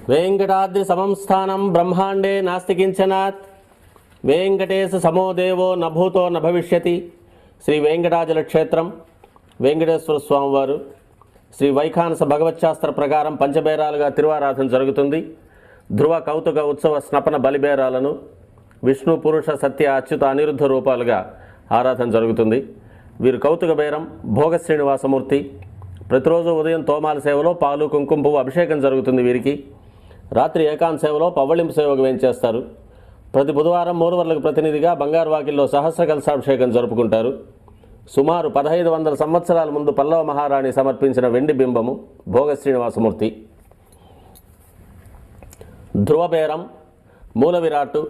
వెంకటాద్రి సమం స్థానం బ్రహ్మాండే నాస్తి కించనాత్ వెంకటేశ సమో దేవో నభూతో నభవిష్యతి. శ్రీ వెంకటాచల క్షేత్రం వెంకటేశ్వర స్వామివారు శ్రీ వైఖానస భగవచ్శాస్త్ర ప్రకారం పంచబేరాలుగా తిరువారాధన జరుగుతుంది. ధ్రువ కౌతుక ఉత్సవ స్నపన బలిబేరాలను విష్ణు పురుష సత్య అచ్యుత అనిరుద్ధ రూపాలుగా ఆరాధన జరుగుతుంది. వీరు కౌతుక బేరం భోగ శ్రీనివాసమూర్తి. ప్రతిరోజు ఉదయం తోమాల సేవలో పాలు కుంకుమ పువ్వు అభిషేకం జరుగుతుంది వీరికి. రాత్రి ఏకాంత సేవలో పవ్వళింపు సేవకు వేయించేస్తారు. ప్రతి బుధవారం మూలవర్లకు ప్రతినిధిగా బంగారు వాకిల్లో సహస్ర కలశాభిషేకం జరుపుకుంటారు. సుమారు 1500 సంవత్సరాల ముందు పల్లవ మహారాణి సమర్పించిన వెండి బింబము భోగ శ్రీనివాసమూర్తి. ధ్రువబేరం మూల విరాట్టు